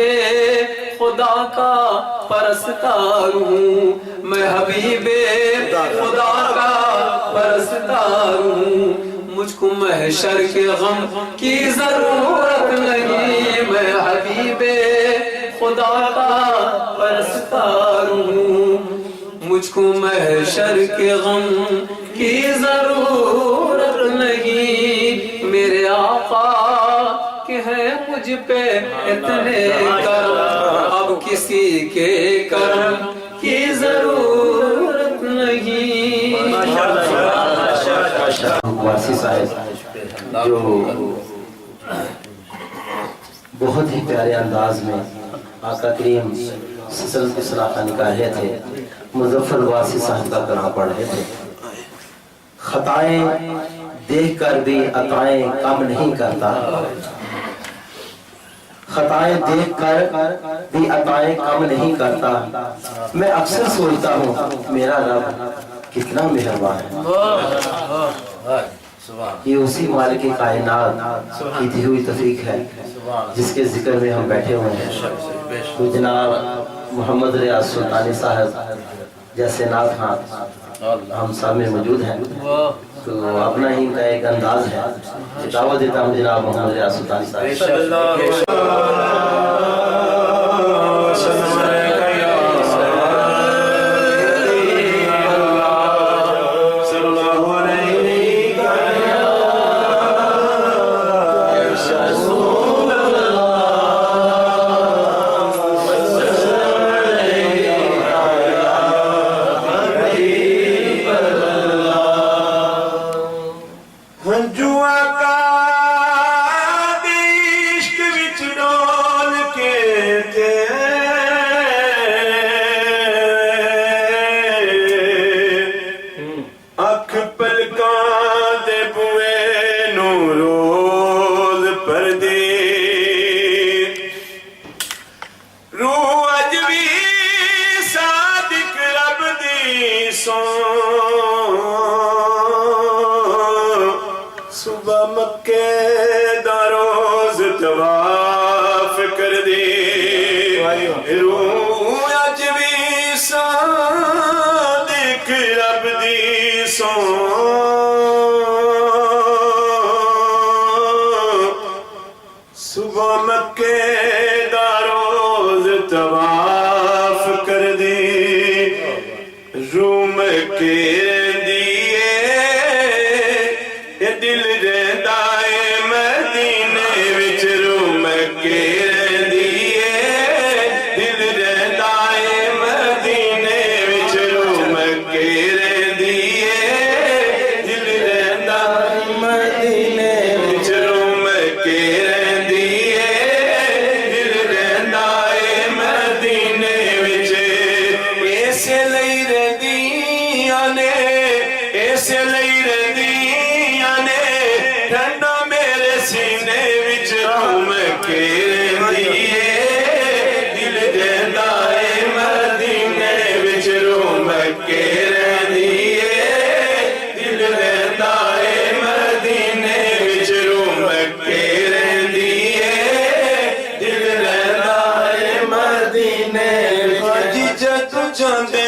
خدا کا پرستار ہوں, میں حبیب خدا کا پرستار ہوں. مجھ کو محشر کے غم کی ضرورت نہیں, میں حبیب خدا کا پرستار ہوں. مجھ کو محشر کے غم کی ضرورت نہیں. میرے آقا کہ ہے مجھ پہ اتنے کرم, اب کسی کے کرم کی ضرورت نہیں. وارسی صاحب جو بہت ہی پیارے انداز میں آقا کریم صلی اللہ علیہ وسلم کی سراخہ نکال رہے تھے, مظفر وارسی صاحب کا کلام پڑھ رہے تھے. خطائیں دیکھ کر بھی عطائیں کم نہیں کرتا, خطائیں دیکھ کر بھی عطائیں کم نہیں کرتا. میں اکثر سوچتا ہوں میرا رب کتنا مہربان ہے. یہ اسی مالک کائنات کی دی ہوئی توفیق ہے جس کے ذکر میں ہم بیٹھے ہوئے ہیں. تو جناب محمد ریاض سلطانی صاحب جیسے نعت خواں ہم سامنے موجود ہیں, تو اپنا ہی کا ایک انداز ہے. دعوت دیتا ہوں جناب محمد ریاض سلطانی صاحب. صبح مکے دا روز طواف کر دے, روح اج بھی صادق رب دی صبح مکے دا روز طواف کر دے, روح مکے چاندے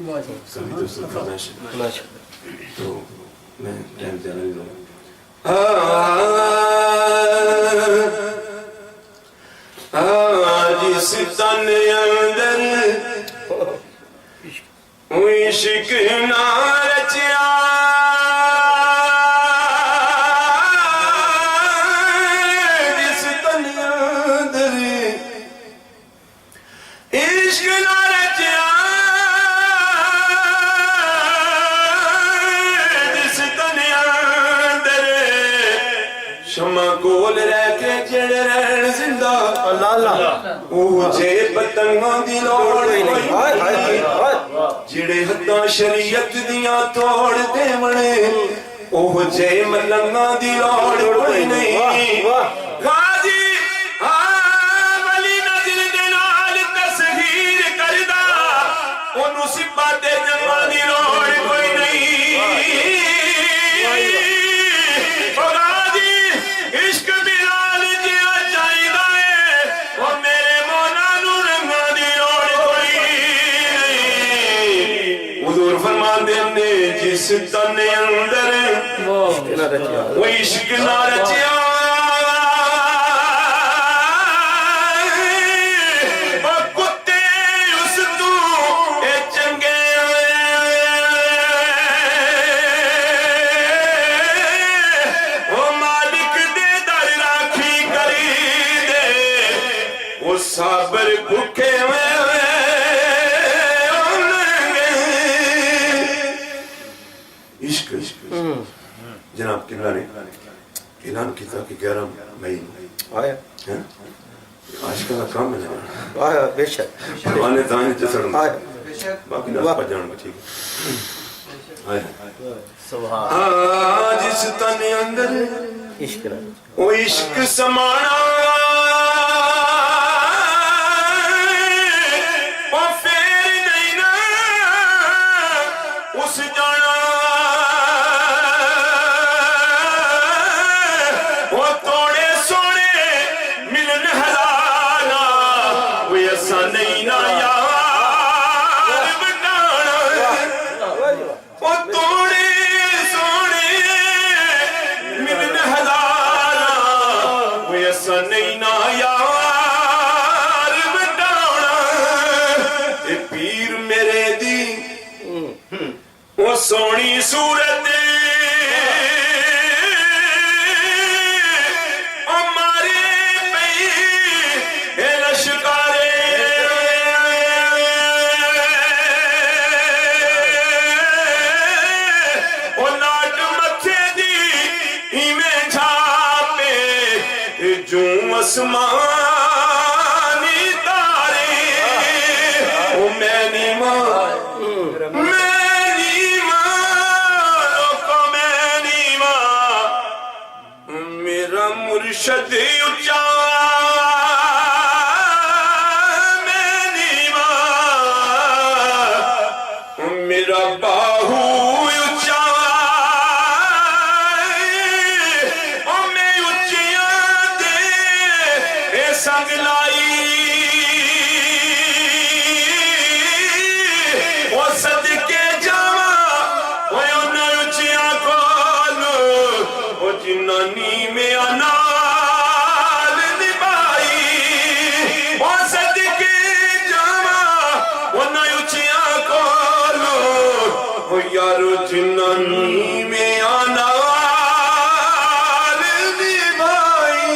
کبھی تو سن فرمائش تو میں ٹائم زیادہ نہیں لوں جس تن اندر عشق نہ رچیا جس تن اندر عشق نہ رچیا جس تن اندر شمع کول رہ کے جڑے رہن زندہ وہ جے پتنگاں دی لوڑ نہیں جڑے ہتھاں شریعت دیاں توڑ دے بنے وہ جے ملنگاں دی لوڑ کوئی نہیں غازی ولی نظر دے نال تصویر کردا اونوں سپاہ تے جنگاں دی لوڑ کوئی نہیں غازی عشق بلال جیا چاہیدا ہے او میرے مولا نوں رنگاں دی لوڑ کوئی نہیں حضور فرماندے نے جس تن اندر وہ عشق نہ رچیا او کتے اس تو اے چنگے او مالک دے در راکھی کری دے او صابر بھوکے عشق جناب قبلہ نے اعلان کیا کہ 11 مئی آیا عاشقہ کا کام ہے آیا بے شک آنے دانے جسرن آیا باقی ناس پر جانوں گا ٹھیک ہے آیا سبحان جس تن اندر عشق نہ وہ عشق سمانا وہ پھر نہیں نا اس جانا وہ توڑے سوڑے ملن حلالا وہ ایسا نہیں نا یار بنانا وہ توڑے سوڑے ملن حلالا وہ ایسا نہیں نا یار بنانا اے پیر میرے دی وہ سونی صورت ہمارے پئی اے لشکارے وہ ناٹ متھے دی ایویں چھاپے جوں آسمانی تارے وہ میں نہیں ماں میرا مرشد اچا میں نیواں میرا باہو اچا او میں اچیاں دے اے سنگ لائی او صدقے جاواں او انہاں اچیاں کول او جنانی میں انال نبائی او صدقے جاواں او نہ اچیاں کولو او یارو جنانی میں انال نبائی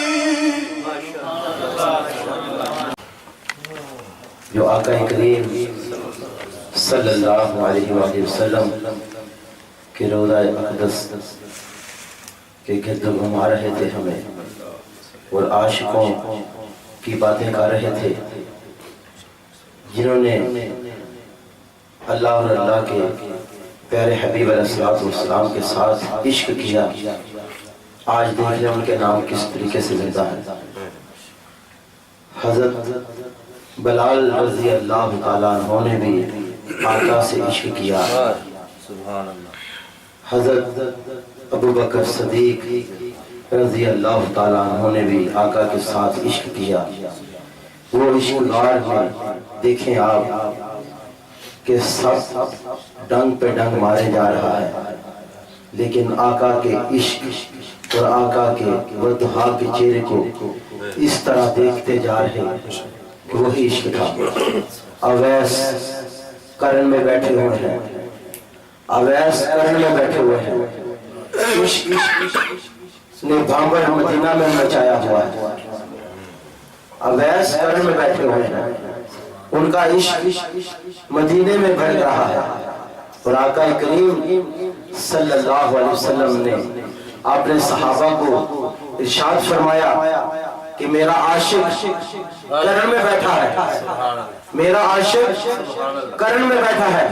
جو آقا کریم صلی اللہ علیہ وآلہ وسلم کے روضہ اقدس کے گرد گھما رہے تھے ہمیں اور عاشقوں کی باتیں کر رہے تھے جنہوں نے اللہ اور اللہ کے پیارے حبیب علیہ السلام کے ساتھ عشق کیا. آج دیکھیں ان کے نام کس طریقے سے زندہ ہے. حضرت بلال رضی اللہ تعالیٰ عنہ نے بھی آقا سے عشق کیا. حضرت ابو بکر صدیق رضی اللہ تعالیٰ عنہ نے بھی آقا کے ساتھ عشق کیا. وہ عشق غار میں دیکھیں آپ کہ سب ڈنگ پہ ڈنگ مارے جا رہا ہے، لیکن آقا کے عشق اور آقا کے وضحا کے چہرے کو اس طرح دیکھتے جا رہے کہ وہی عشق تھا۔ اویس کرن میں بیٹھے ہوئے ہیں، اویس کرن میں بیٹھے ہوئے ہیں، عشق نے بھانبر مدینہ میں مچایا ہوا ہے۔ اویس کرن میں بیٹھے ہوئے ہیں، ان کا عشق مدینے میں بھڑک رہا ہے، اور آقا کریم صلی اللہ علیہ وسلم نے اپنے صحابہ کو ارشاد فرمایا کہ میرا عاشق کرن میں بیٹھا ہے، میرا عاشق کرن میں بیٹھا ہے،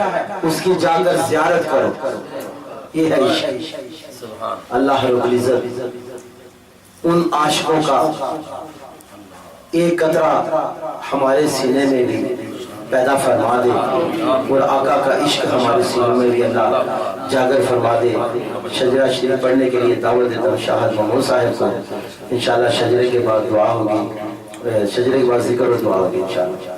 اس کی جا کر زیارت کرو۔ یہ ہے عشق۔ اللہ رب العزت ان عاشقوں کا ایک قطرہ ہمارے سینے میں بھی پیدا فرما دے، اور آقا کا عشق ہمارے سینوں میں بھی اللہ جاگر فرما دے۔ شجرہ شریف پڑھنے کے لیے دعوت دیتا ہوں شاہد محمود صاحب کو۔ انشاءاللہ شجرے کے بعد دعا ہوگی، شجرے کے بعد ذکر و دعا ہوگی انشاءاللہ۔